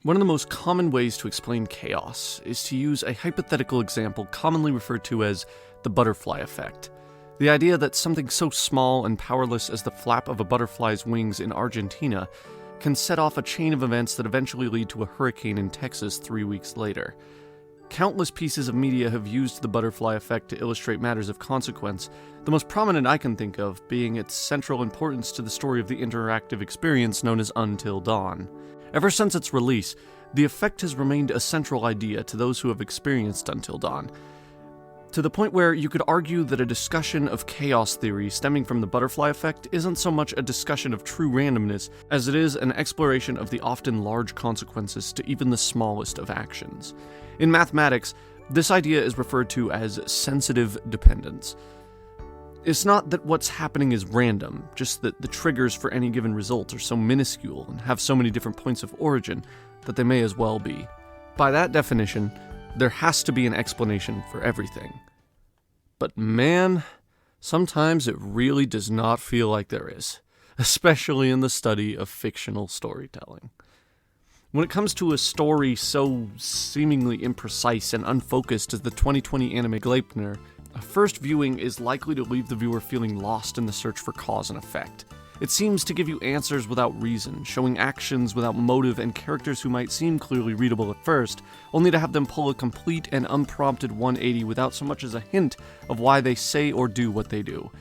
One of the most common ways to explain chaos is to use a hypothetical example commonly referred to as the butterfly effect. The idea that something so small and powerless as the flap of a butterfly's wings in Argentina can set off a chain of events that eventually lead to a hurricane in Texas 3 weeks later. Countless pieces of media have used the butterfly effect to illustrate matters of consequence, the most prominent I can think of being its central importance to the story of the interactive experience known as Until Dawn. Ever since its release, the effect has remained a central idea to those who have experienced Until Dawn, to the point where you could argue that a discussion of chaos theory stemming from the butterfly effect isn't so much a discussion of true randomness as it is an exploration of the often large consequences to even the smallest of actions. In mathematics, this idea is referred to as sensitive dependence. It's not that what's happening is random, just that the triggers for any given result are so minuscule and have so many different points of origin that they may as well be. By that definition, there has to be an explanation for everything. But man, sometimes it really does not feel like there is, especially in the study of fictional storytelling. When it comes to a story so seemingly imprecise and unfocused as the 2020 anime Gleipnir, a first viewing is likely to leave the viewer feeling lost in the search for cause and effect. It seems to give you answers without reason, showing actions without motive and characters who might seem clearly readable at first, only to have them pull a complete and unprompted 180 without so much as a hint of why they say or do what they do.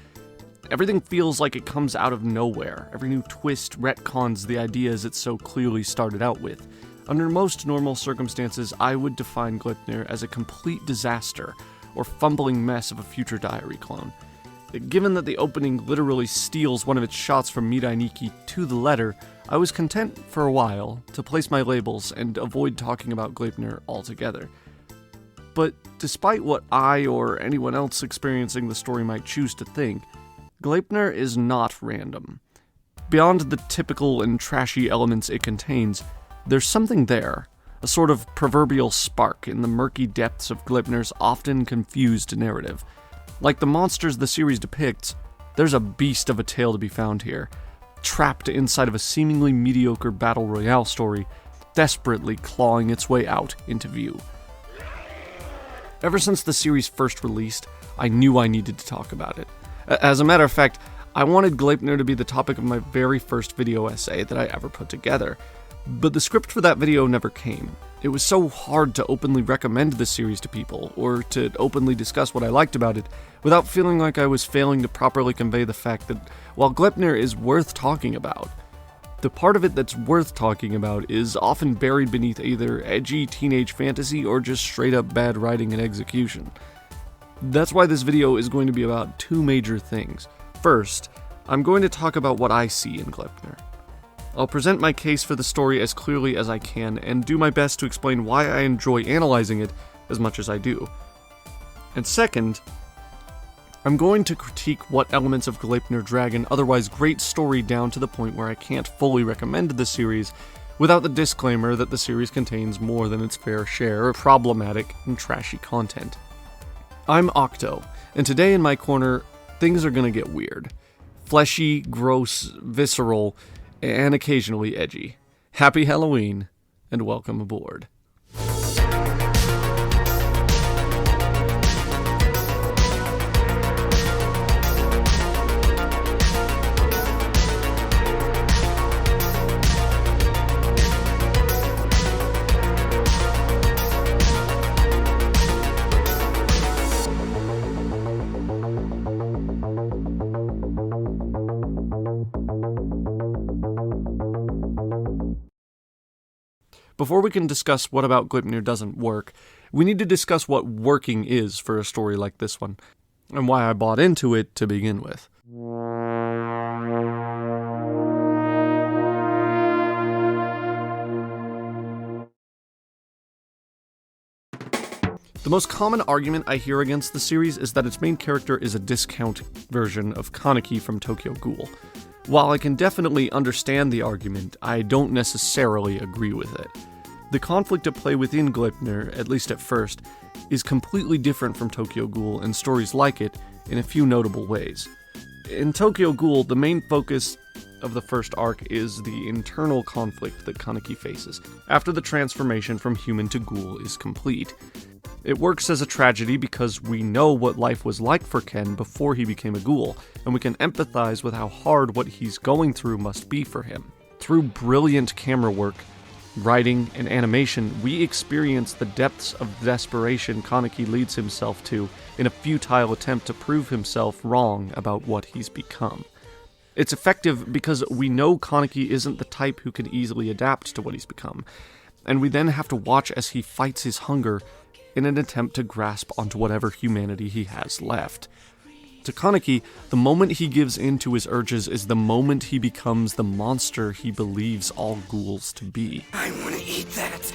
Everything feels like it comes out of nowhere. Every new twist retcons the ideas it so clearly started out with. Under most normal circumstances, I would define Gleipnir as a complete disaster, or fumbling mess of a future diary clone. Given that the opening literally steals one of its shots from Mirai Nikki to the letter, I was content for a while to place my labels and avoid talking about Gleipnir altogether. But despite what I or anyone else experiencing the story might choose to think, Gleipnir is not random. Beyond the typical and trashy elements it contains, there's something there, a sort of proverbial spark in the murky depths of Gleipnir's often confused narrative. Like the monsters the series depicts, there's a beast of a tale to be found here, trapped inside of a seemingly mediocre battle royale story, desperately clawing its way out into view. Ever since the series first released, I knew I needed to talk about it. As a matter of fact, I wanted Gleipnir to be the topic of my very first video essay that I ever put together, but the script for that video never came. It was so hard to openly recommend the series to people, or to openly discuss what I liked about it, without feeling like I was failing to properly convey the fact that, while Gleipnir is worth talking about, the part of it that's worth talking about is often buried beneath either edgy teenage fantasy or just straight up bad writing and execution. That's why this video is going to be about two major things. First, I'm going to talk about what I see in Gleipnir. I'll present my case for the story as clearly as I can, and do my best to explain why I enjoy analyzing it as much as I do. And second, I'm going to critique what elements of Gleipnir drag an otherwise great story down to the point where I can't fully recommend the series, without the disclaimer that the series contains more than its fair share of problematic and trashy content. I'm Octo, and today in my corner, things are gonna get weird. Fleshy, gross, visceral, and occasionally edgy. Happy Halloween, and welcome aboard. Before we can discuss what about Gleipnir doesn't work, we need to discuss what working is for a story like this one, and why I bought into it to begin with. The most common argument I hear against the series is that its main character is a discount version of Kaneki from Tokyo Ghoul. While I can definitely understand the argument, I don't necessarily agree with it. The conflict at play within Gleipnir, at least at first, is completely different from Tokyo Ghoul and stories like it in a few notable ways. In Tokyo Ghoul, the main focus of the first arc is the internal conflict that Kaneki faces after the transformation from human to ghoul is complete. It works as a tragedy because we know what life was like for Ken before he became a ghoul, and we can empathize with how hard what he's going through must be for him. Through brilliant camera work, writing, and animation, we experience the depths of desperation Kaneki leads himself to in a futile attempt to prove himself wrong about what he's become. It's effective because we know Kaneki isn't the type who can easily adapt to what he's become, and we then have to watch as he fights his hunger in an attempt to grasp onto whatever humanity he has left. To Kaneki, the moment he gives in to his urges is the moment he becomes the monster he believes all ghouls to be. I want to eat that.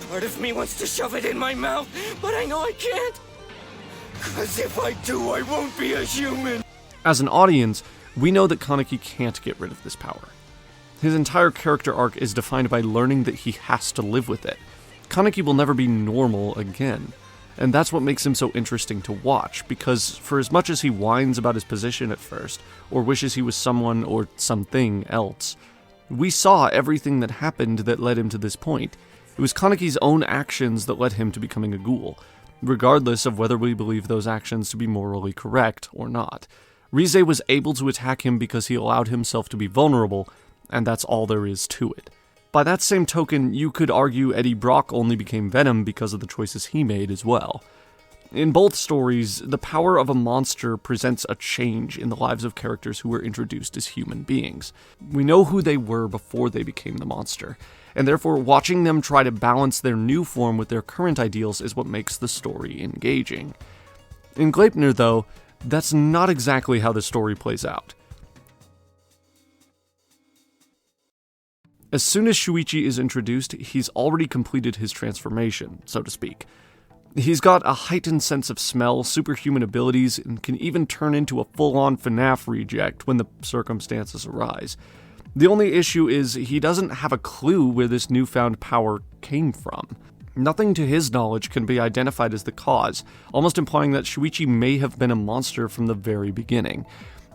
Part of me wants to shove it in my mouth, but I know I can't. 'Cause if I do, I won't be a human. As an audience, we know that Kaneki can't get rid of this power. His entire character arc is defined by learning that he has to live with it. Kaneki will never be normal again. And that's what makes him so interesting to watch, because for as much as he whines about his position at first, or wishes he was someone or something else, we saw everything that happened that led him to this point. It was Kaneki's own actions that led him to becoming a ghoul, regardless of whether we believe those actions to be morally correct or not. Rize was able to attack him because he allowed himself to be vulnerable, and that's all there is to it. By that same token, you could argue Eddie Brock only became Venom because of the choices he made as well. In both stories, the power of a monster presents a change in the lives of characters who were introduced as human beings. We know who they were before they became the monster, and therefore watching them try to balance their new form with their current ideals is what makes the story engaging. In Gleipnir, though, that's not exactly how the story plays out. As soon as Shuichi is introduced, he's already completed his transformation, so to speak. He's got a heightened sense of smell, superhuman abilities, and can even turn into a full-on FNAF reject when the circumstances arise. The only issue is he doesn't have a clue where this newfound power came from. Nothing to his knowledge can be identified as the cause, almost implying that Shuichi may have been a monster from the very beginning,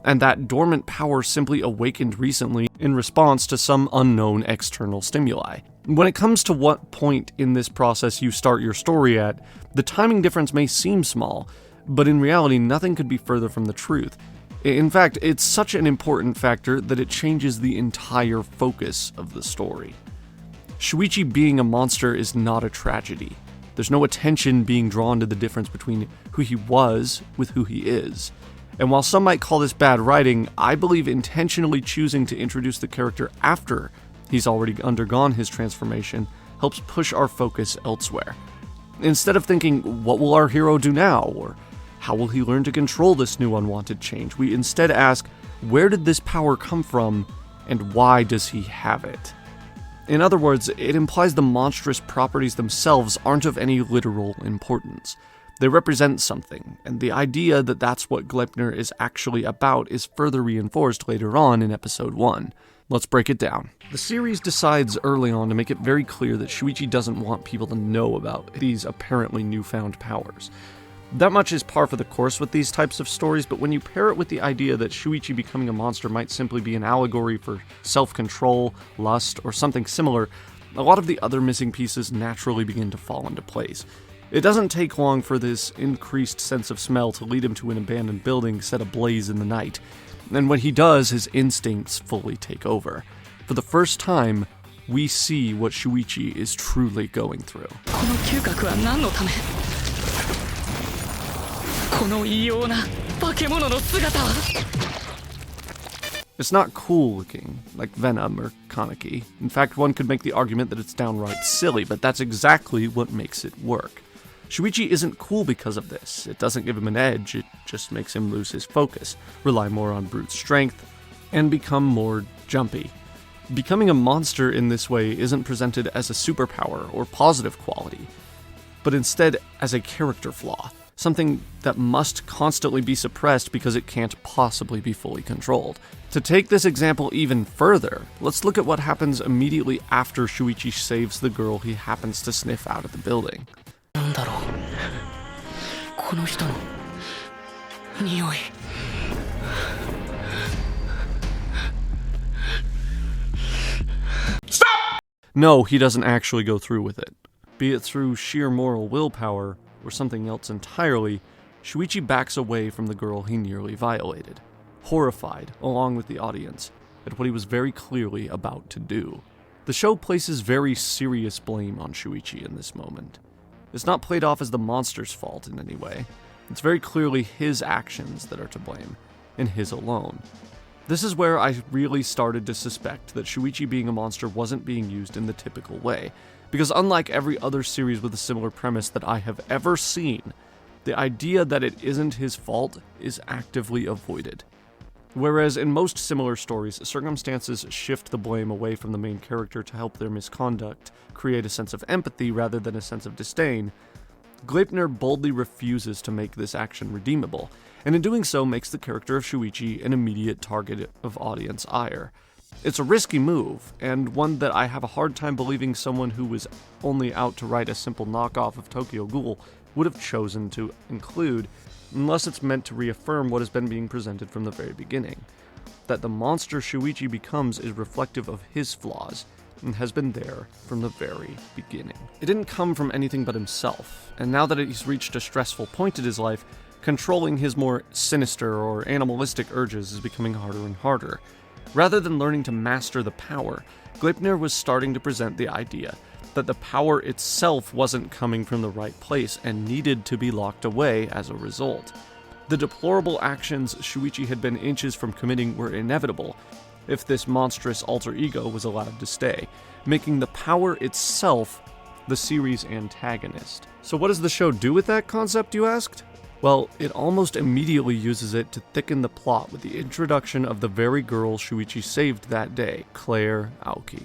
and that dormant power simply awakened recently in response to some unknown external stimuli. When it comes to what point in this process you start your story at, the timing difference may seem small, but in reality nothing could be further from the truth. In fact, it's such an important factor that it changes the entire focus of the story. Shuichi being a monster is not a tragedy. There's no attention being drawn to the difference between who he was with who he is. And while some might call this bad writing, I believe intentionally choosing to introduce the character after he's already undergone his transformation helps push our focus elsewhere. Instead of thinking, what will our hero do now? Or how will he learn to control this new unwanted change? We instead ask, where did this power come from, and why does he have it? In other words, it implies the monstrous properties themselves aren't of any literal importance. They represent something, and the idea that that's what Gleipnir is actually about is further reinforced later on in episode 1. Let's break it down. The series decides early on to make it very clear that Shuichi doesn't want people to know about these apparently newfound powers. That much is par for the course with these types of stories, but when you pair it with the idea that Shuichi becoming a monster might simply be an allegory for self-control, lust, or something similar, a lot of the other missing pieces naturally begin to fall into place. It doesn't take long for this increased sense of smell to lead him to an abandoned building set ablaze in the night, and when he does, his instincts fully take over. For the first time, we see what Shuichi is truly going through. It's not cool looking, like Venom or Kaneki. In fact, one could make the argument that it's downright silly, but that's exactly what makes it work. Shuichi isn't cool because of this. It doesn't give him an edge, it just makes him lose his focus, rely more on brute strength, and become more jumpy. Becoming a monster in this way isn't presented as a superpower or positive quality, but instead as a character flaw, something that must constantly be suppressed because it can't possibly be fully controlled. To take this example even further, let's look at what happens immediately after Shuichi saves the girl he happens to sniff out of the building. No, he doesn't actually go through with it. Be it through sheer moral willpower or something else entirely, Shuichi backs away from the girl he nearly violated, horrified, along with the audience, at what he was very clearly about to do. The show places very serious blame on Shuichi in this moment. It's not played off as the monster's fault in any way. It's very clearly his actions that are to blame, and his alone. This is where I really started to suspect that Shuichi being a monster wasn't being used in the typical way, because unlike every other series with a similar premise that I have ever seen, the idea that it isn't his fault is actively avoided. Whereas in most similar stories, circumstances shift the blame away from the main character to help their misconduct create a sense of empathy rather than a sense of disdain, Gleipnir boldly refuses to make this action redeemable, and in doing so makes the character of Shuichi an immediate target of audience ire. It's a risky move, and one that I have a hard time believing someone who was only out to write a simple knockoff of Tokyo Ghoul would have chosen to include, unless it's meant to reaffirm what has been being presented from the very beginning, that the monster Shuichi becomes is reflective of his flaws, and has been there from the very beginning. It didn't come from anything but himself, and now that he's reached a stressful point in his life, controlling his more sinister or animalistic urges is becoming harder and harder. Rather than learning to master the power, Gleipnir was starting to present the idea that the power itself wasn't coming from the right place and needed to be locked away as a result. The deplorable actions Shuichi had been inches from committing were inevitable if this monstrous alter ego was allowed to stay, making the power itself the series' antagonist. So what does the show do with that concept, you asked? Well, it almost immediately uses it to thicken the plot with the introduction of the very girl Shuichi saved that day, Clair Aoki.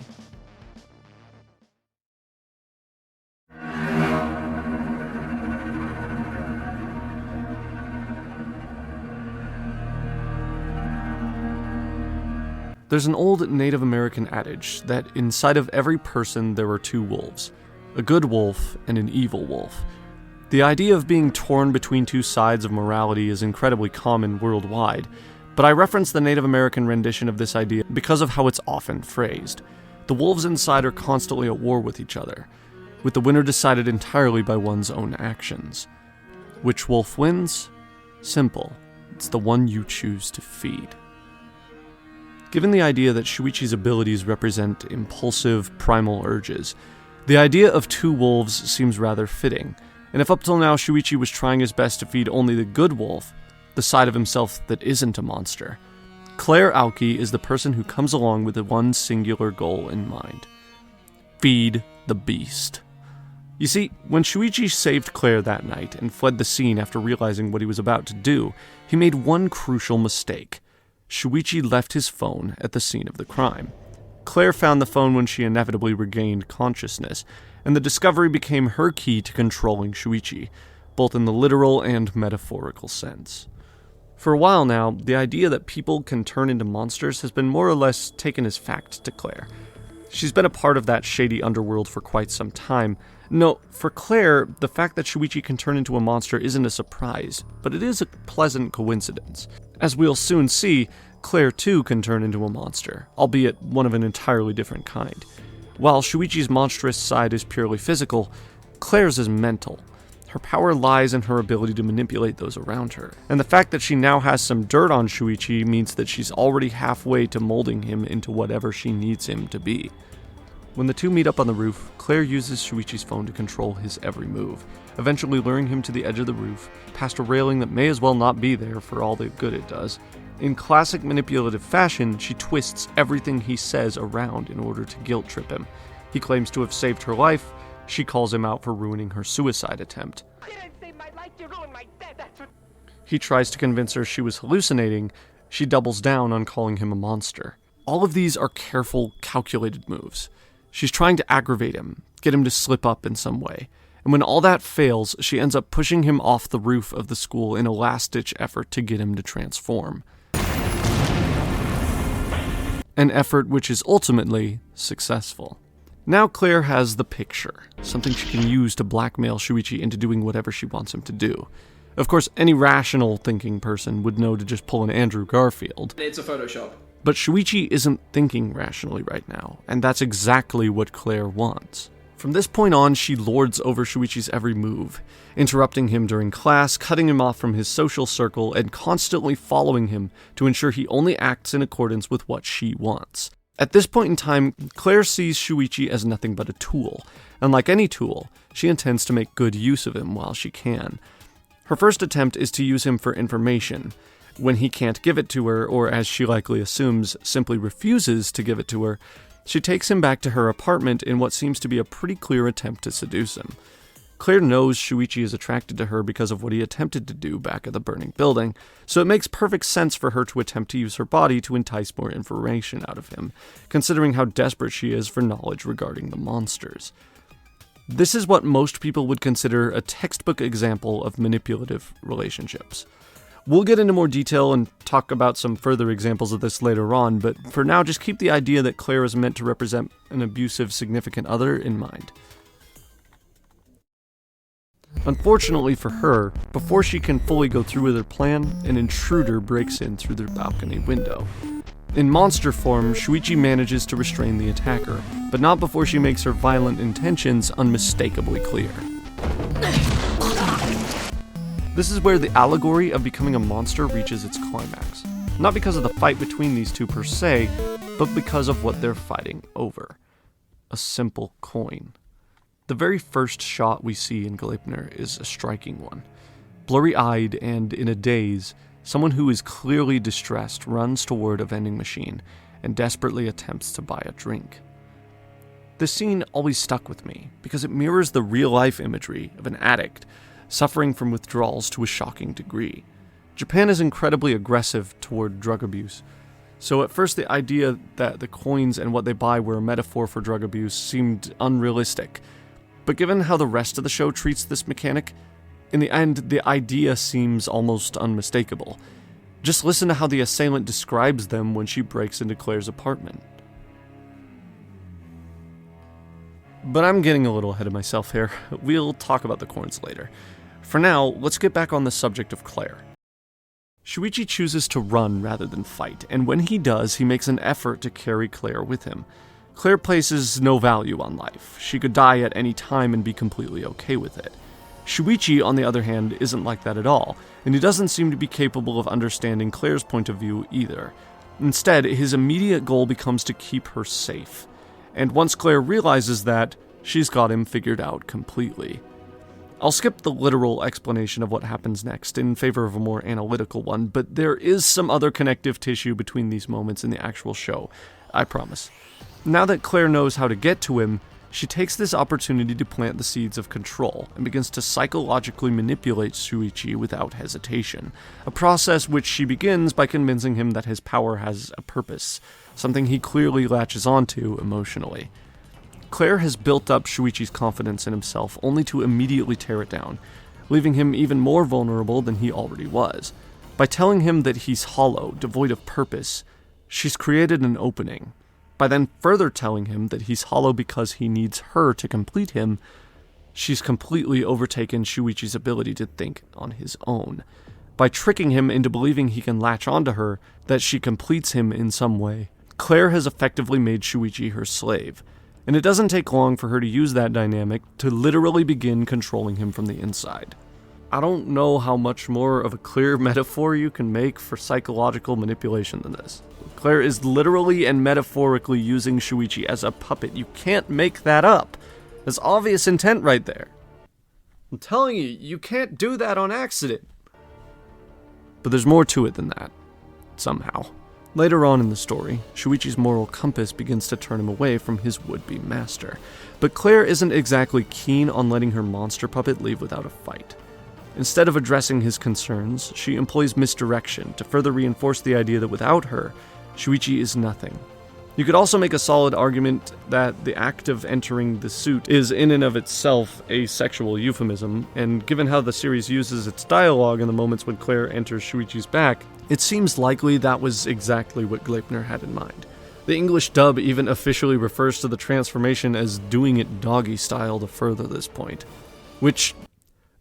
There's an old Native American adage that inside of every person there are two wolves, a good wolf and an evil wolf. The idea of being torn between two sides of morality is incredibly common worldwide, but I reference the Native American rendition of this idea because of how it's often phrased. The wolves inside are constantly at war with each other, with the winner decided entirely by one's own actions. Which wolf wins? Simple. It's the one you choose to feed. Given the idea that Shuichi's abilities represent impulsive, primal urges, the idea of two wolves seems rather fitting, and if up till now Shuichi was trying his best to feed only the good wolf, the side of himself that isn't a monster, Clair Aoki is the person who comes along with the one singular goal in mind. Feed the beast. You see, when Shuichi saved Clair that night and fled the scene after realizing what he was about to do, he made one crucial mistake. Shuichi left his phone at the scene of the crime. Clair found the phone when she inevitably regained consciousness, and the discovery became her key to controlling Shuichi, both in the literal and metaphorical sense. For a while now, the idea that people can turn into monsters has been more or less taken as fact to Clair. She's been a part of that shady underworld for quite some time. No, for Clair, the fact that Shuichi can turn into a monster isn't a surprise, but it is a pleasant coincidence. As we'll soon see, Clair too can turn into a monster, albeit one of an entirely different kind. While Shuichi's monstrous side is purely physical, Clair's is mental. Her power lies in her ability to manipulate those around her, and the fact that she now has some dirt on Shuichi means that she's already halfway to molding him into whatever she needs him to be. When the two meet up on the roof, Clair uses Shuichi's phone to control his every move, eventually luring him to the edge of the roof, past a railing that may as well not be there for all the good it does. In classic manipulative fashion, she twists everything he says around in order to guilt trip him. He claims to have saved her life. She calls him out for ruining her suicide attempt. You didn't save my life, you ruined my death, that's what... He tries to convince her she was hallucinating. She doubles down on calling him a monster. All of these are careful, calculated moves. She's trying to aggravate him, get him to slip up in some way. And when all that fails, she ends up pushing him off the roof of the school in a last-ditch effort to get him to transform. An effort which is ultimately successful. Now Clair has the picture, something she can use to blackmail Shuichi into doing whatever she wants him to do. Of course, any rational thinking person would know to just pull an Andrew Garfield. It's a Photoshop. But Shuichi isn't thinking rationally right now, and that's exactly what Clair wants. From this point on, she lords over Shuichi's every move, interrupting him during class, cutting him off from his social circle, and constantly following him to ensure he only acts in accordance with what she wants. At this point in time, Clair sees Shuichi as nothing but a tool, and like any tool, she intends to make good use of him while she can. Her first attempt is to use him for information. When he can't give it to her, or as she likely assumes, simply refuses to give it to her, she takes him back to her apartment in what seems to be a pretty clear attempt to seduce him. Clair knows Shuichi is attracted to her because of what he attempted to do back at the burning building, so it makes perfect sense for her to attempt to use her body to entice more information out of him, considering how desperate she is for knowledge regarding the monsters. This is what most people would consider a textbook example of manipulative relationships. We'll get into more detail and talk about some further examples of this later on, but for now just keep the idea that Clair is meant to represent an abusive significant other in mind. Unfortunately for her, before she can fully go through with her plan, an intruder breaks in through their balcony window. In monster form, Shuichi manages to restrain the attacker, but not before she makes her violent intentions unmistakably clear. This is where the allegory of becoming a monster reaches its climax. Not because of the fight between these two per se, but because of what they're fighting over. A simple coin. The very first shot we see in Gleipnir is a striking one. Blurry-eyed and in a daze, someone who is clearly distressed runs toward a vending machine and desperately attempts to buy a drink. This scene always stuck with me because it mirrors the real-life imagery of an addict suffering from withdrawals to a shocking degree. Japan is incredibly aggressive toward drug abuse, so at first the idea that the coins and what they buy were a metaphor for drug abuse seemed unrealistic. But given how the rest of the show treats this mechanic, in the end, the idea seems almost unmistakable. Just listen to how the assailant describes them when she breaks into Clair's apartment. But I'm getting a little ahead of myself here. We'll talk about the coins later. For now, let's get back on the subject of Clair. Shuichi chooses to run rather than fight, and when he does, he makes an effort to carry Clair with him. Clair places no value on life. She could die at any time and be completely okay with it. Shuichi, on the other hand, isn't like that at all, and he doesn't seem to be capable of understanding Clair's point of view either. Instead, his immediate goal becomes to keep her safe. And once Clair realizes that, she's got him figured out completely. I'll skip the literal explanation of what happens next in favor of a more analytical one, but there is some other connective tissue between these moments in the actual show, I promise. Now that Clair knows how to get to him, she takes this opportunity to plant the seeds of control and begins to psychologically manipulate Shuichi without hesitation, a process which she begins by convincing him that his power has a purpose, something he clearly latches onto emotionally. Clair has built up Shuichi's confidence in himself only to immediately tear it down, leaving him even more vulnerable than he already was. By telling him that he's hollow, devoid of purpose, she's created an opening. By then further telling him that he's hollow because he needs her to complete him, she's completely overtaken Shuichi's ability to think on his own. By tricking him into believing he can latch onto her, that she completes him in some way, Clair has effectively made Shuichi her slave. And it doesn't take long for her to use that dynamic to literally begin controlling him from the inside. I don't know how much more of a clear metaphor you can make for psychological manipulation than this. Clair is literally and metaphorically using Shuichi as a puppet. You can't make that up. There's obvious intent right there. I'm telling you, you can't do that on accident. But there's more to it than that, somehow. Later on in the story, Shuichi's moral compass begins to turn him away from his would-be master, but Clair isn't exactly keen on letting her monster puppet leave without a fight. Instead of addressing his concerns, she employs misdirection to further reinforce the idea that without her, Shuichi is nothing. You could also make a solid argument that the act of entering the suit is in and of itself a sexual euphemism, and given how the series uses its dialogue in the moments when Clair enters Shuichi's back, it seems likely that was exactly what Gleipnir had in mind. The English dub even officially refers to the transformation as doing it doggy style to further this point. Which,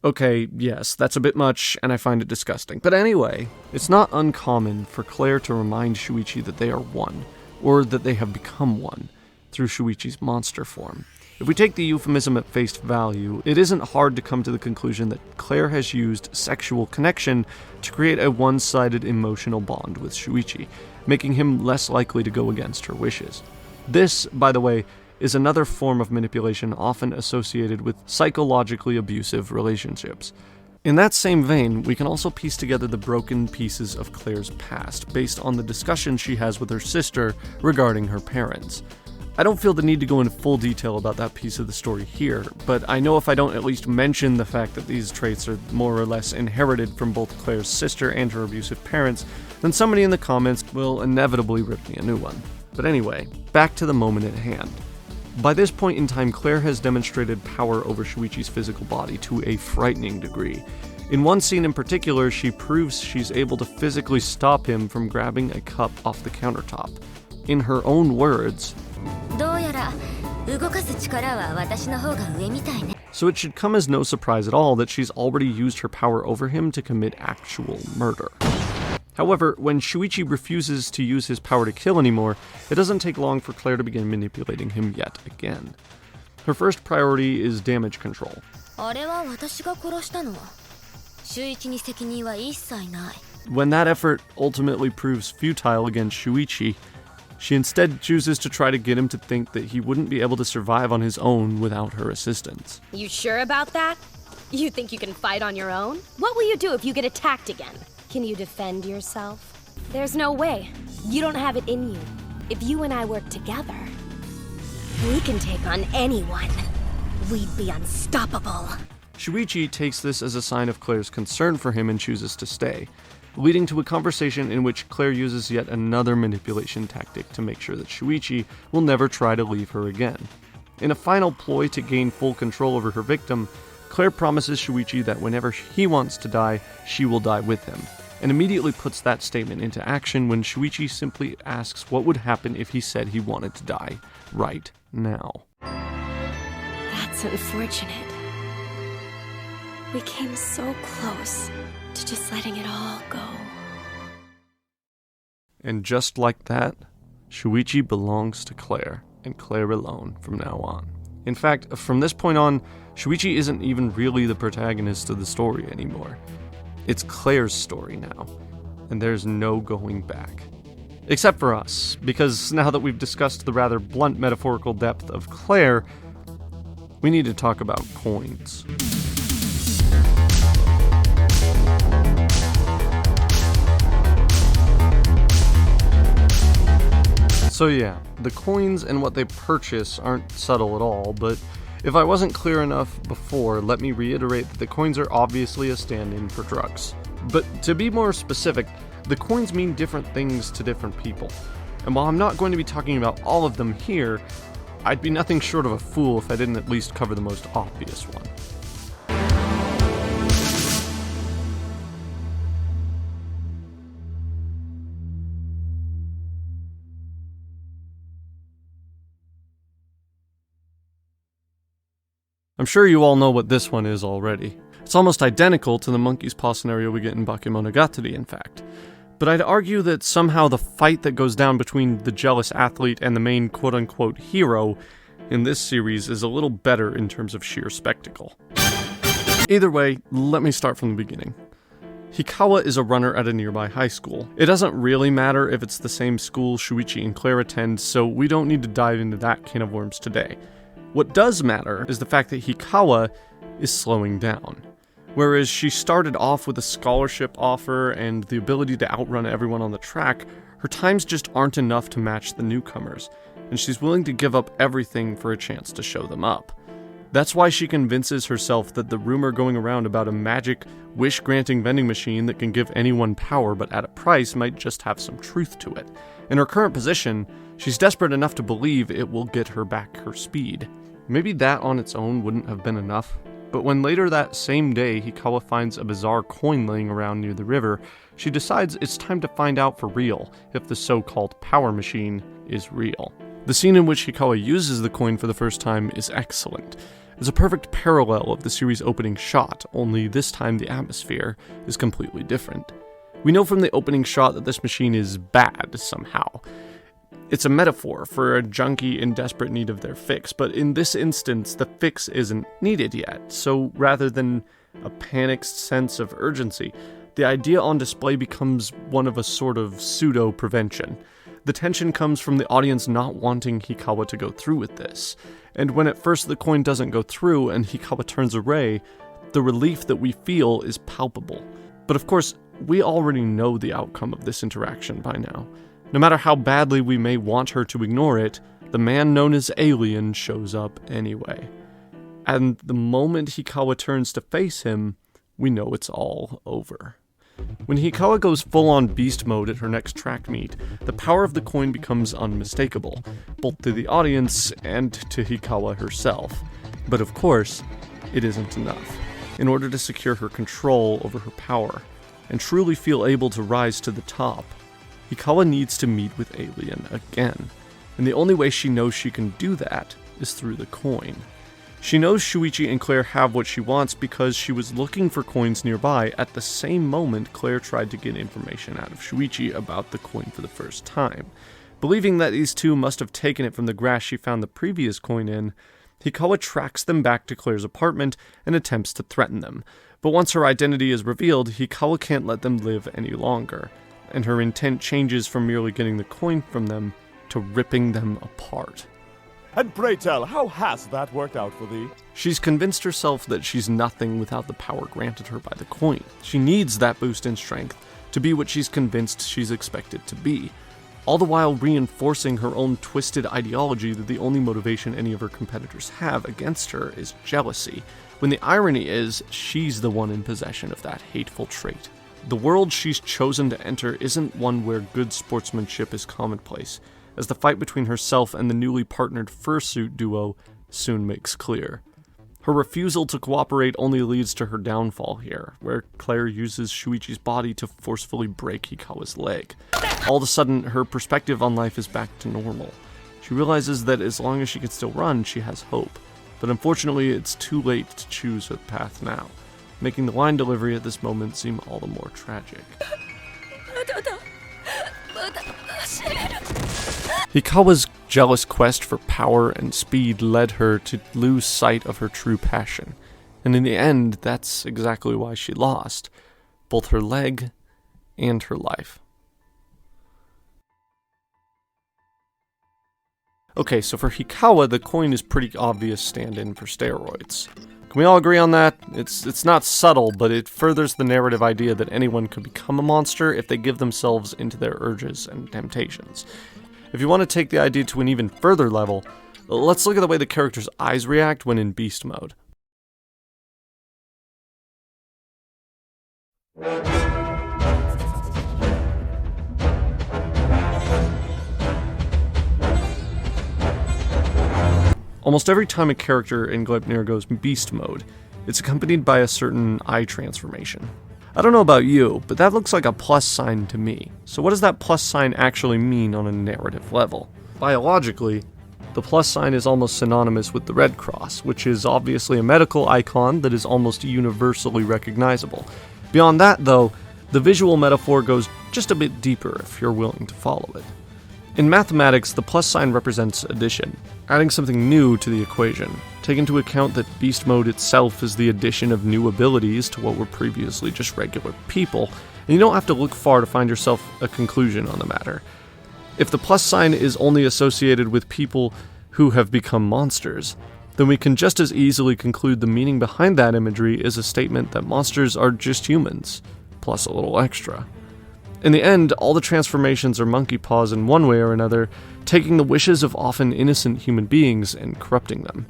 Okay, yes, that's a bit much, and I find it disgusting. But anyway, it's not uncommon for Clair to remind Shuichi that they are one, or that they have become one, through Shuichi's monster form. If we take the euphemism at face value, it isn't hard to come to the conclusion that Clair has used sexual connection to create a one-sided emotional bond with Shuichi, making him less likely to go against her wishes. This, by the way, is another form of manipulation often associated with psychologically abusive relationships. In that same vein, we can also piece together the broken pieces of Clair's past based on the discussion she has with her sister regarding her parents. I don't feel the need to go into full detail about that piece of the story here, but I know if I don't at least mention the fact that these traits are more or less inherited from both Clair's sister and her abusive parents, then somebody in the comments will inevitably rip me a new one. But anyway, back to the moment at hand. By this point in time, Clair has demonstrated power over Shuichi's physical body to a frightening degree. In one scene in particular, she proves she's able to physically stop him from grabbing a cup off the countertop. In her own words, so it should come as no surprise at all that she's already used her power over him to commit actual murder. However, when Shuichi refuses to use his power to kill anymore, it doesn't take long for Clair to begin manipulating him yet again. Her first priority is damage control. When that effort ultimately proves futile against Shuichi, she instead chooses to try to get him to think that he wouldn't be able to survive on his own without her assistance. You sure about that? You think you can fight on your own? What will you do if you get attacked again? Can you defend yourself? There's no way. You don't have it in you. If you and I work together, we can take on anyone. We'd be unstoppable. Shuichi takes this as a sign of Clair's concern for him and chooses to stay, leading to a conversation in which Clair uses yet another manipulation tactic to make sure that Shuichi will never try to leave her again. In a final ploy to gain full control over her victim, Clair promises Shuichi that whenever he wants to die, she will die with him, and immediately puts that statement into action when Shuichi simply asks what would happen if he said he wanted to die right now. That's unfortunate. We came so close to just letting it all go. And just like that, Shuichi belongs to Clair, and Clair alone from now on. In fact, from this point on, Shuichi isn't even really the protagonist of the story anymore. It's Clair's story now, and there's no going back. Except for us, because now that we've discussed the rather blunt metaphorical depth of Clair, we need to talk about coins. So yeah, the coins and what they purchase aren't subtle at all, but if I wasn't clear enough before, let me reiterate that the coins are obviously a stand-in for drugs. But to be more specific, the coins mean different things to different people. And while I'm not going to be talking about all of them here, I'd be nothing short of a fool if I didn't at least cover the most obvious one. I'm sure you all know what this one is already. It's almost identical to the monkey's paw scenario we get in Bakemonogatari, in fact. But I'd argue that somehow the fight that goes down between the jealous athlete and the main quote-unquote hero in this series is a little better in terms of sheer spectacle. Either way, let me start from the beginning. Hikawa is a runner at a nearby high school. It doesn't really matter if it's the same school Shuichi and Clair attend, so we don't need to dive into that can of worms today. What does matter is the fact that Hikawa is slowing down. Whereas she started off with a scholarship offer and the ability to outrun everyone on the track, her times just aren't enough to match the newcomers, and she's willing to give up everything for a chance to show them up. That's why she convinces herself that the rumor going around about a magic, wish-granting vending machine that can give anyone power but at a price might just have some truth to it. In her current position, she's desperate enough to believe it will get her back her speed. Maybe that on its own wouldn't have been enough, but when later that same day Hikawa finds a bizarre coin laying around near the river, she decides it's time to find out for real if the so-called power machine is real. The scene in which Hikawa uses the coin for the first time is excellent. It's a perfect parallel of the series' opening shot, only this time the atmosphere is completely different. We know from the opening shot that this machine is bad somehow. It's a metaphor for a junkie in desperate need of their fix, but in this instance, the fix isn't needed yet, so rather than a panicked sense of urgency, the idea on display becomes one of a sort of pseudo-prevention. The tension comes from the audience not wanting Hikawa to go through with this, and when at first the coin doesn't go through and Hikawa turns away, the relief that we feel is palpable. But of course, we already know the outcome of this interaction by now. No matter how badly we may want her to ignore it, the man known as Alien shows up anyway. And the moment Hikawa turns to face him, we know it's all over. When Hikawa goes full-on beast mode at her next track meet, the power of the coin becomes unmistakable, both to the audience and to Hikawa herself. But of course, it isn't enough. In order to secure her control over her power, and truly feel able to rise to the top, Hikawa needs to meet with Alien again, and the only way she knows she can do that is through the coin. She knows Shuichi and Clair have what she wants because she was looking for coins nearby at the same moment Clair tried to get information out of Shuichi about the coin for the first time. Believing that these two must have taken it from the grass she found the previous coin in, Hikawa tracks them back to Clair's apartment and attempts to threaten them. But once her identity is revealed, Hikawa can't let them live any longer, and her intent changes from merely getting the coin from them to ripping them apart. And pray tell, how has that worked out for thee? She's convinced herself that she's nothing without the power granted her by the coin. She needs that boost in strength to be what she's convinced she's expected to be, all the while reinforcing her own twisted ideology that the only motivation any of her competitors have against her is jealousy, when the irony is she's the one in possession of that hateful trait. The world she's chosen to enter isn't one where good sportsmanship is commonplace, as the fight between herself and the newly partnered fursuit duo soon makes clear. Her refusal to cooperate only leads to her downfall here, where Clair uses Shuichi's body to forcefully break Hikawa's leg. All of a sudden, her perspective on life is back to normal. She realizes that as long as she can still run, she has hope. But unfortunately, it's too late to choose her path now, making the line delivery at this moment seem all the more tragic. Hikawa's jealous quest for power and speed led her to lose sight of her true passion, and in the end, that's exactly why she lost, both her leg and her life. Okay, so for Hikawa, the coin is pretty obvious stand-in for steroids. Can we all agree on that? It's not subtle, but it furthers the narrative idea that anyone could become a monster if they give themselves into their urges and temptations. If you want to take the idea to an even further level, let's look at the way the character's eyes react when in beast mode. Almost every time a character in Gleipnir goes beast mode, it's accompanied by a certain eye transformation. I don't know about you, but that looks like a plus sign to me. So what does that plus sign actually mean on a narrative level? Biologically, the plus sign is almost synonymous with the Red Cross, which is obviously a medical icon that is almost universally recognizable. Beyond that, though, the visual metaphor goes just a bit deeper if you're willing to follow it. In mathematics, the plus sign represents addition, adding something new to the equation. Take into account that beast mode itself is the addition of new abilities to what were previously just regular people, and you don't have to look far to find yourself a conclusion on the matter. If the plus sign is only associated with people who have become monsters, then we can just as easily conclude the meaning behind that imagery is a statement that monsters are just humans, plus a little extra. In the end, all the transformations are monkey paws in one way or another, taking the wishes of often innocent human beings and corrupting them,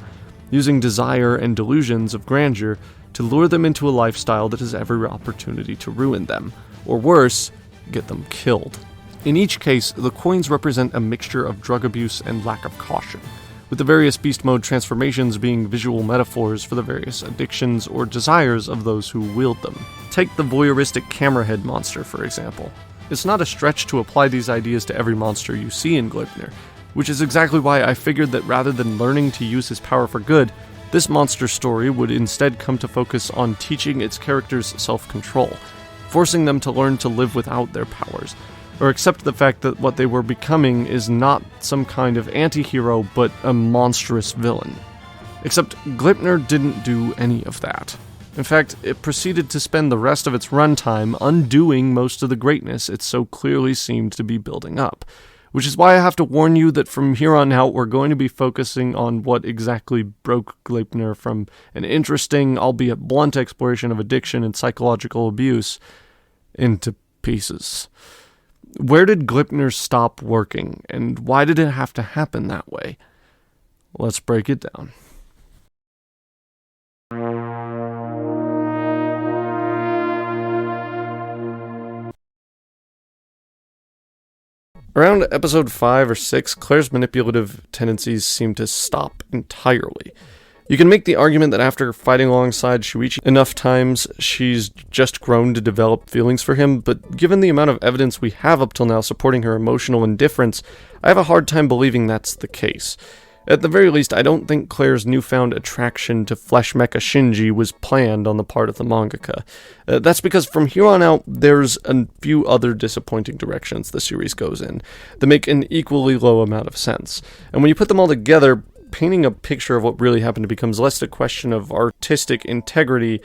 using desire and delusions of grandeur to lure them into a lifestyle that has every opportunity to ruin them, or worse, get them killed. In each case, the coins represent a mixture of drug abuse and lack of caution, with the various beast mode transformations being visual metaphors for the various addictions or desires of those who wield them. Take the voyeuristic camera head monster, for example. It's not a stretch to apply these ideas to every monster you see in Gleipnir, which is exactly why I figured that rather than learning to use his power for good, this monster story would instead come to focus on teaching its characters self-control, forcing them to learn to live without their powers, or accept the fact that what they were becoming is not some kind of anti-hero, but a monstrous villain. Except Gleipnir didn't do any of that. In fact, it proceeded to spend the rest of its runtime undoing most of the greatness it so clearly seemed to be building up. Which is why I have to warn you that from here on out we're going to be focusing on what exactly broke Gleipnir from an interesting, albeit blunt exploration of addiction and psychological abuse into pieces. Where did Gleipnir stop working, and why did it have to happen that way? Let's break it down. Around episode 5 or 6, Claire's manipulative tendencies seem to stop entirely. You can make the argument that after fighting alongside Shuichi enough times, she's just grown to develop feelings for him, but given the amount of evidence we have up till now supporting her emotional indifference, I have a hard time believing that's the case. At the very least, I don't think Claire's newfound attraction to Flesh Mecha Shinji was planned on the part of the mangaka. That's because from here on out, there's a few other disappointing directions the series goes in that make an equally low amount of sense. And when you put them all together, painting a picture of what really happened becomes less a question of artistic integrity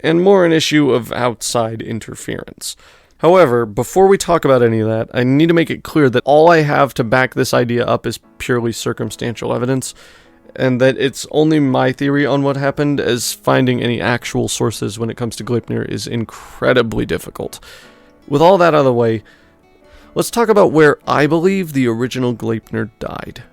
and more an issue of outside interference. However, before we talk about any of that, I need to make it clear that all I have to back this idea up is purely circumstantial evidence, and that it's only my theory on what happened, as finding any actual sources when it comes to Gleipnir is incredibly difficult. With all that out of the way, let's talk about where I believe the original Gleipnir died.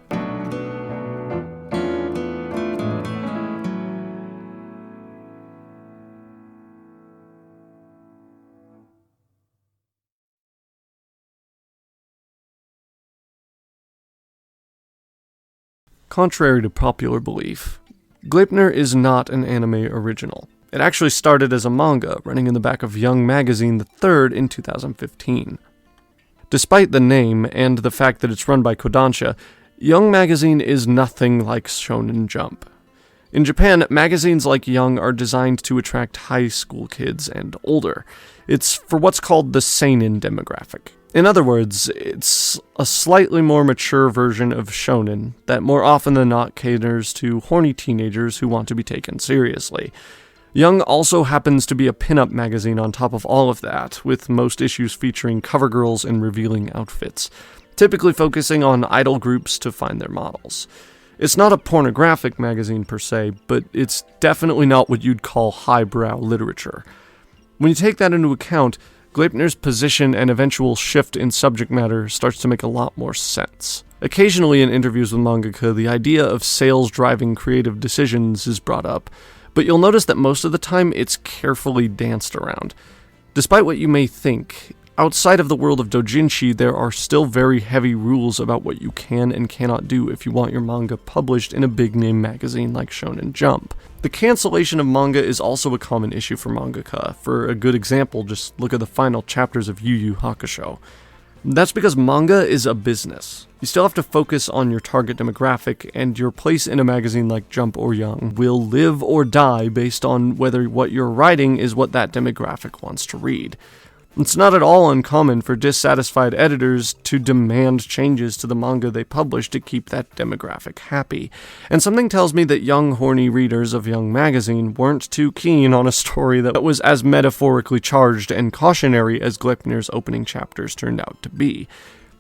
Contrary to popular belief, Gleipnir is not an anime original. It actually started as a manga, running in the back of Young Magazine the Third in 2015. Despite the name, and the fact that it's run by Kodansha, Young Magazine is nothing like Shonen Jump. In Japan, magazines like Young are designed to attract high school kids and older. It's for what's called the seinen demographic. In other words, it's a slightly more mature version of shonen that more often than not caters to horny teenagers who want to be taken seriously. Young also happens to be a pin-up magazine on top of all of that, with most issues featuring cover girls in revealing outfits, typically focusing on idol groups to find their models. It's not a pornographic magazine per se, but it's definitely not what you'd call highbrow literature. When you take that into account, Gleipnir's position and eventual shift in subject matter starts to make a lot more sense. Occasionally in interviews with mangaka, the idea of sales driving creative decisions is brought up, but you'll notice that most of the time it's carefully danced around. Despite what you may think, outside of the world of doujinshi, there are still very heavy rules about what you can and cannot do if you want your manga published in a big-name magazine like Shonen Jump. The cancellation of manga is also a common issue for mangaka. For a good example, just look at the final chapters of Yu Yu Hakusho. That's because manga is a business. You still have to focus on your target demographic, and your place in a magazine like Jump or Young will live or die based on whether what you're writing is what that demographic wants to read. It's not at all uncommon for dissatisfied editors to demand changes to the manga they publish to keep that demographic happy, and something tells me that young horny readers of Young Magazine weren't too keen on a story that was as metaphorically charged and cautionary as Gleipnir's opening chapters turned out to be.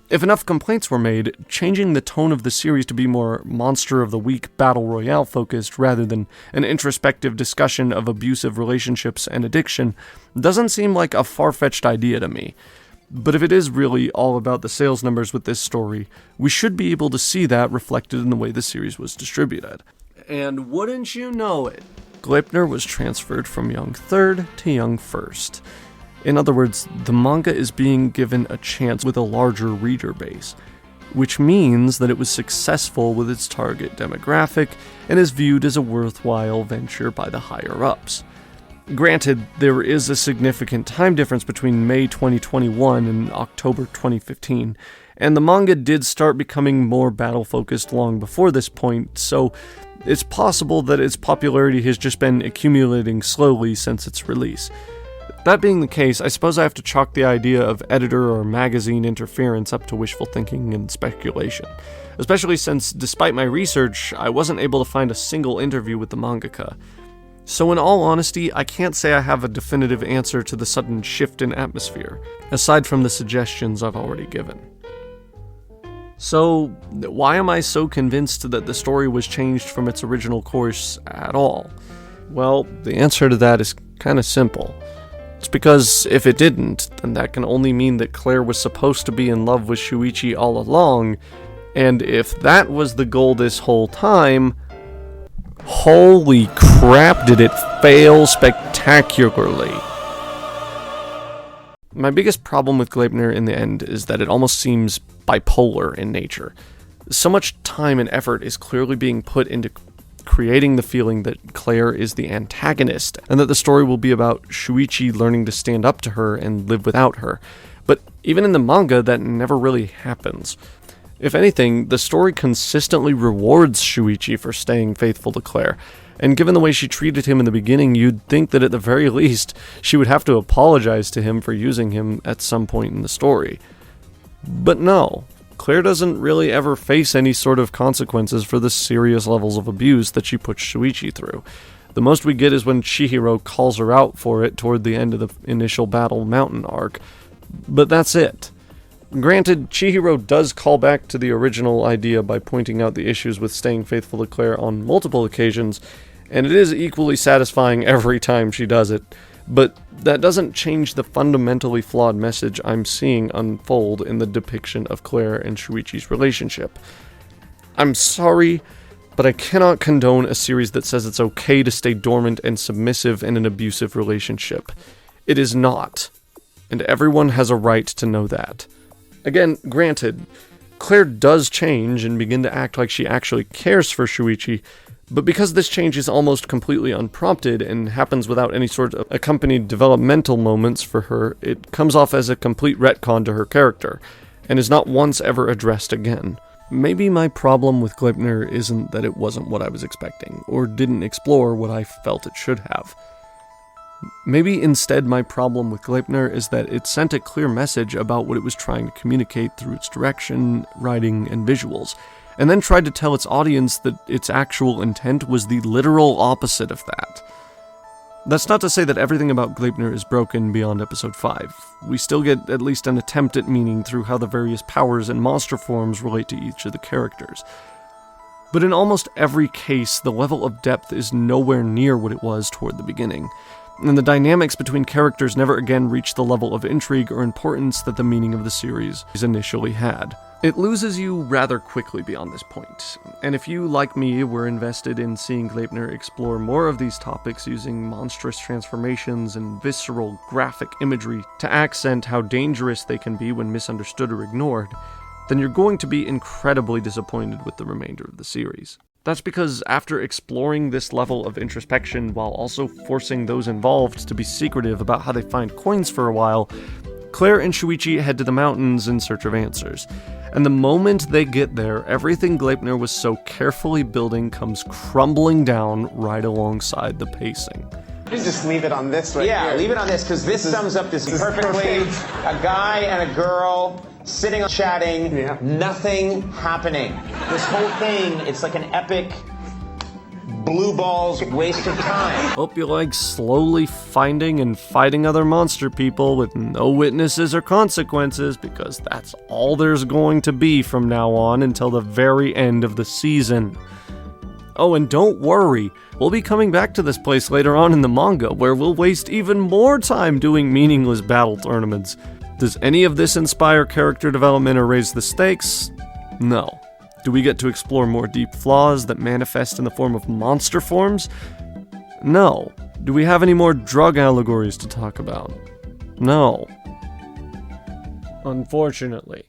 If enough complaints were made, changing the tone of the series to be more Monster of the Week Battle Royale focused rather than an introspective discussion of abusive relationships and addiction doesn't seem like a far-fetched idea to me. But if it is really all about the sales numbers with this story, we should be able to see that reflected in the way the series was distributed. And wouldn't you know it, Gleipnir was transferred from Young Third to Young First. In other words, the manga is being given a chance with a larger reader base, which means that it was successful with its target demographic and is viewed as a worthwhile venture by the higher-ups. Granted, there is a significant time difference between May 2021 and October 2015, and the manga did start becoming more battle-focused long before this point, so it's possible that its popularity has just been accumulating slowly since its release. That being the case, I suppose I have to chalk the idea of editor or magazine interference up to wishful thinking and speculation, especially since, despite my research, I wasn't able to find a single interview with the mangaka. So in all honesty, I can't say I have a definitive answer to the sudden shift in atmosphere, aside from the suggestions I've already given. So, why am I so convinced that the story was changed from its original course at all? Well, the answer to that is kinda simple. It's because if it didn't, then that can only mean that Clair was supposed to be in love with Shuichi all along, and if that was the goal this whole time, holy crap did it fail spectacularly. My biggest problem with Gleipnir in the end is that it almost seems bipolar in nature. So much time and effort is clearly being put into creating the feeling that Clair is the antagonist, and that the story will be about Shuichi learning to stand up to her and live without her. But even in the manga, that never really happens. If anything, the story consistently rewards Shuichi for staying faithful to Clair, and given the way she treated him in the beginning, you'd think that at the very least, she would have to apologize to him for using him at some point in the story. But no, Clair doesn't really ever face any sort of consequences for the serious levels of abuse that she puts Shuichi through. The most we get is when Chihiro calls her out for it toward the end of the initial Battle Mountain arc, but that's it. Granted, Chihiro does call back to the original idea by pointing out the issues with staying faithful to Clair on multiple occasions, and it is equally satisfying every time she does it, but that doesn't change the fundamentally flawed message I'm seeing unfold in the depiction of Clair and Shuichi's relationship. I'm sorry, but I cannot condone a series that says it's okay to stay dormant and submissive in an abusive relationship. It is not, and everyone has a right to know that. Again, granted, Clair does change and begin to act like she actually cares for Shuichi, but because this change is almost completely unprompted and happens without any sort of accompanied developmental moments for her, it comes off as a complete retcon to her character, and is not once ever addressed again. Maybe my problem with Gleipnir isn't that it wasn't what I was expecting, or didn't explore what I felt it should have. Maybe instead my problem with Gleipnir is that it sent a clear message about what it was trying to communicate through its direction, writing, and visuals, and then tried to tell its audience that its actual intent was the literal opposite of that. That's not to say that everything about Gleipnir is broken beyond episode 5. We still get at least an attempt at meaning through how the various powers and monster forms relate to each of the characters. But in almost every case, the level of depth is nowhere near what it was toward the beginning, and the dynamics between characters never again reach the level of intrigue or importance that the meaning of the series initially had. It loses you rather quickly beyond this point, and if you, like me, were invested in seeing Gleipnir explore more of these topics using monstrous transformations and visceral, graphic imagery to accent how dangerous they can be when misunderstood or ignored, then you're going to be incredibly disappointed with the remainder of the series. That's because after exploring this level of introspection while also forcing those involved to be secretive about how they find coins for a while, Clair and Shuichi head to the mountains in search of answers. And the moment they get there, everything Gleipnir was so carefully building comes crumbling down right alongside the pacing. Just leave it on this right here. Yeah, leave it on this, because this sums up this perfectly. A guy and a girl sitting chatting, nothing happening. This whole thing, it's like an epic blue balls waste of time. Hope you like slowly finding and fighting other monster people with no witnesses or consequences, because that's all there's going to be from now on until the very end of the season. Oh, and don't worry, we'll be coming back to this place later on in the manga, where we'll waste even more time doing meaningless battle tournaments. Does any of this inspire character development or raise the stakes? No. Do we get to explore more deep flaws that manifest in the form of monster forms? No. Do we have any more drug allegories to talk about? No. Unfortunately.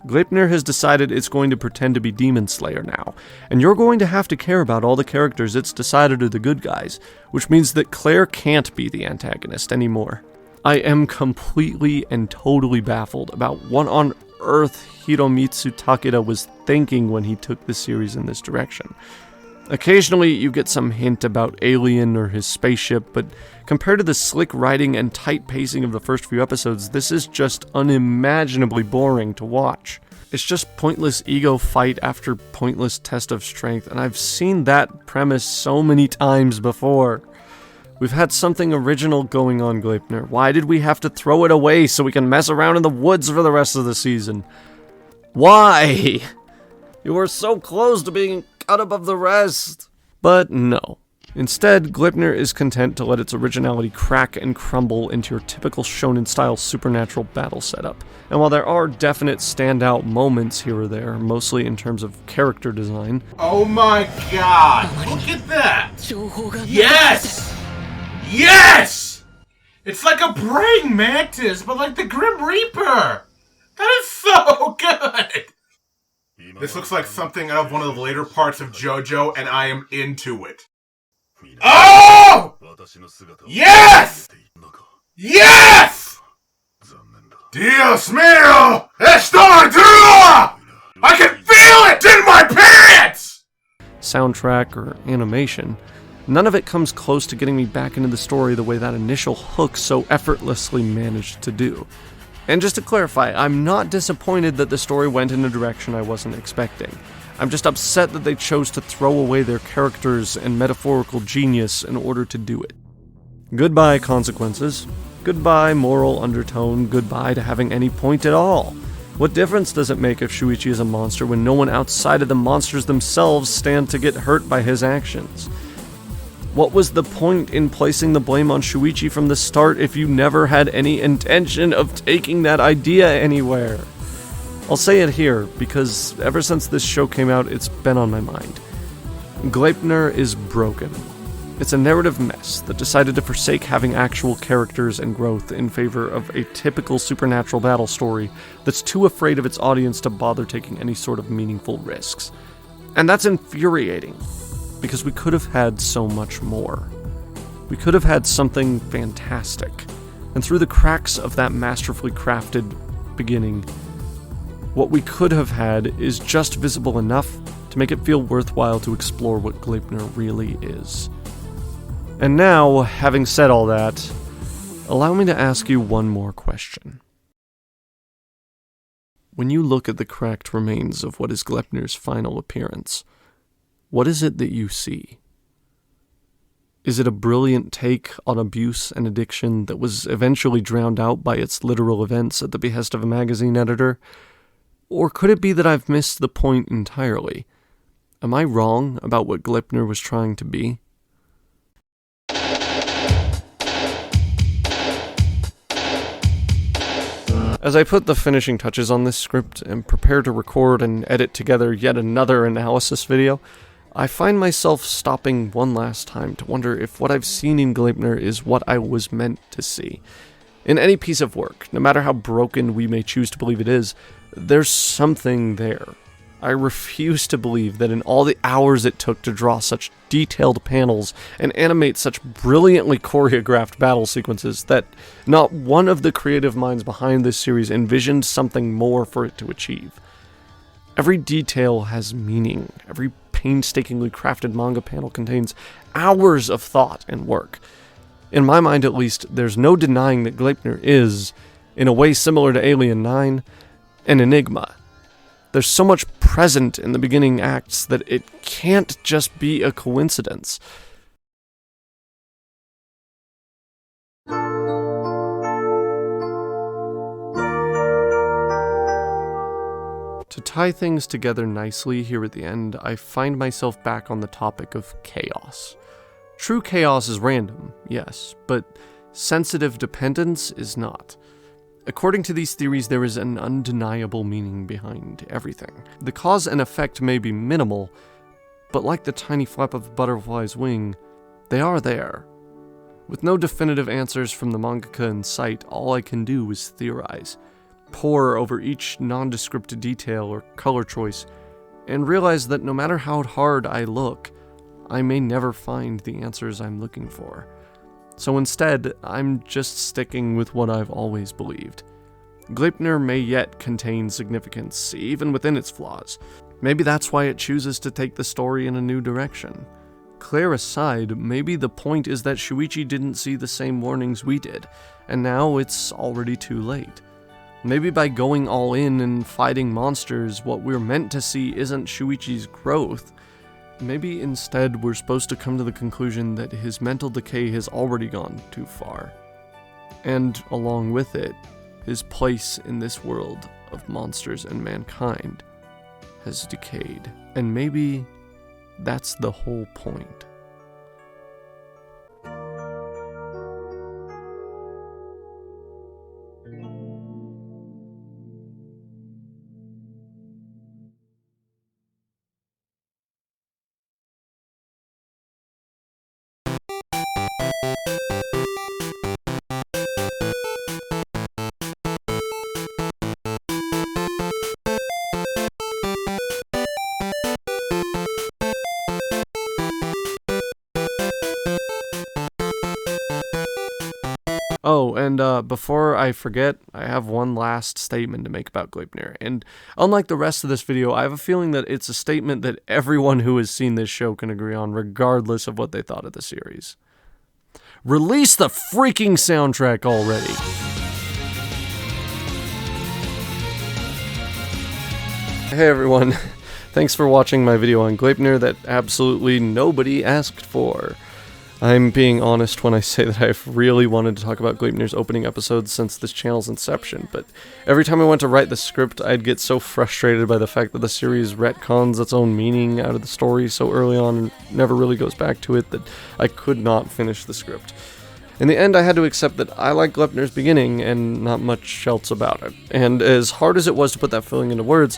Gleipnir has decided it's going to pretend to be Demon Slayer now, and you're going to have to care about all the characters it's decided are the good guys, which means that Clair can't be the antagonist anymore. I am completely and totally baffled about what on earth Hiromitsu Takeda was thinking when he took the series in this direction. Occasionally, you get some hint about Alien or his spaceship, but compared to the slick writing and tight pacing of the first few episodes, this is just unimaginably boring to watch. It's just pointless ego fight after pointless test of strength, and I've seen that premise so many times before. We've had something original going on, Gleipnir. Why did we have to throw it away so we can mess around in the woods for the rest of the season? Why? You were so close to being cut above the rest. But no. Instead, Gleipnir is content to let its originality crack and crumble into your typical shonen-style supernatural battle setup. And while there are definite standout moments here or there, mostly in terms of character design... Oh my god! Look at that! Yes! Yes! It's like a praying mantis, but like the Grim Reaper! That is so good! This looks like something out of one of the later parts of JoJo, and I am into it. Oh! Yes! Yes! Dios mío! Estoy duro! I can feel it in my pants! Soundtrack or animation, none of it comes close to getting me back into the story the way that initial hook so effortlessly managed to do. And just to clarify, I'm not disappointed that the story went in a direction I wasn't expecting. I'm just upset that they chose to throw away their characters and metaphorical genius in order to do it. Goodbye consequences. Goodbye moral undertone. Goodbye to having any point at all. What difference does it make if Shuichi is a monster when no one outside of the monsters themselves stand to get hurt by his actions? What was the point in placing the blame on Shuichi from the start if you never had any intention of taking that idea anywhere? I'll say it here, because ever since this show came out, it's been on my mind. Gleipnir is broken. It's a narrative mess that decided to forsake having actual characters and growth in favor of a typical supernatural battle story that's too afraid of its audience to bother taking any sort of meaningful risks. And that's infuriating, because we could have had so much more. We could have had something fantastic, and through the cracks of that masterfully crafted beginning, what we could have had is just visible enough to make it feel worthwhile to explore what Gleipnir really is. And now, having said all that, allow me to ask you one more question. When you look at the cracked remains of what is Gleipnir's final appearance, what is it that you see? Is it a brilliant take on abuse and addiction that was eventually drowned out by its literal events at the behest of a magazine editor? Or could it be that I've missed the point entirely? Am I wrong about what Gleipnir was trying to be? As I put the finishing touches on this script and prepare to record and edit together yet another analysis video, I find myself stopping one last time to wonder if what I've seen in Gleipnir is what I was meant to see. In any piece of work, no matter how broken we may choose to believe it is, there's something there. I refuse to believe that in all the hours it took to draw such detailed panels and animate such brilliantly choreographed battle sequences that not one of the creative minds behind this series envisioned something more for it to achieve. Every detail has meaning. Every painstakingly crafted manga panel contains hours of thought and work. In my mind, at least, there's no denying that Gleipnir is, in a way similar to Alien 9, an enigma. There's so much present in the beginning acts that it can't just be a coincidence. To tie things together nicely here at the end, I find myself back on the topic of chaos. True chaos is random, yes, but sensitive dependence is not. According to these theories, there is an undeniable meaning behind everything. The cause and effect may be minimal, but like the tiny flap of a butterfly's wing, they are there. With no definitive answers from the mangaka in sight, all I can do is theorize, pore over each nondescript detail or color choice, and realize that no matter how hard I look, I may never find the answers I'm looking for. So instead, I'm just sticking with what I've always believed. Gleipnir may yet contain significance, even within its flaws. Maybe that's why it chooses to take the story in a new direction. Clair aside, maybe the point is that Shuichi didn't see the same warnings we did, and now it's already too late. Maybe by going all in and fighting monsters, what we're meant to see isn't Shuichi's growth. Maybe instead we're supposed to come to the conclusion that his mental decay has already gone too far. And along with it, his place in this world of monsters and mankind has decayed. And maybe that's the whole point. Oh, and before I forget, I have one last statement to make about Gleipnir. And unlike the rest of this video, I have a feeling that it's a statement that everyone who has seen this show can agree on, regardless of what they thought of the series. Release the freaking soundtrack already! Hey everyone, thanks for watching my video on Gleipnir that absolutely nobody asked for. I'm being honest when I say that I've really wanted to talk about Gleipnir's opening episodes since this channel's inception, but every time I went to write the script, I'd get so frustrated by the fact that the series retcons its own meaning out of the story so early on and never really goes back to it that I could not finish the script. In the end, I had to accept that I like Gleipnir's beginning and not much else about it, and as hard as it was to put that feeling into words,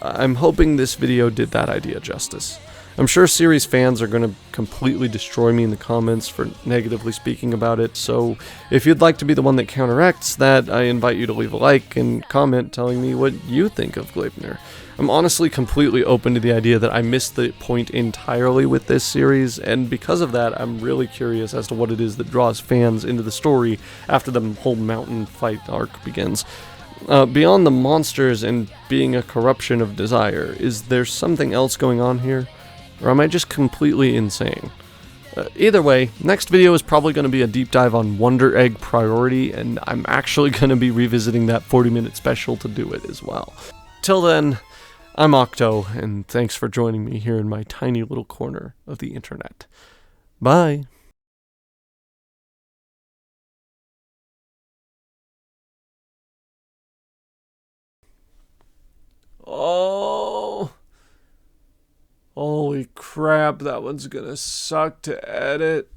I'm hoping this video did that idea justice. I'm sure series fans are going to completely destroy me in the comments for negatively speaking about it, so if you'd like to be the one that counteracts that, I invite you to leave a like and comment telling me what you think of Gleipnir. I'm honestly completely open to the idea that I missed the point entirely with this series, and because of that, I'm really curious as to what it is that draws fans into the story after the whole mountain fight arc begins. Beyond the monsters and being a corruption of desire, is there something else going on here? Or am I just completely insane? Either way, next video is probably going to be a deep dive on Wonder Egg Priority, and I'm actually going to be revisiting that 40-minute special to do it as well. Till then, I'm Octo, and thanks for joining me here in my tiny little corner of the internet. Bye! Oh! Holy crap, that one's gonna suck to edit.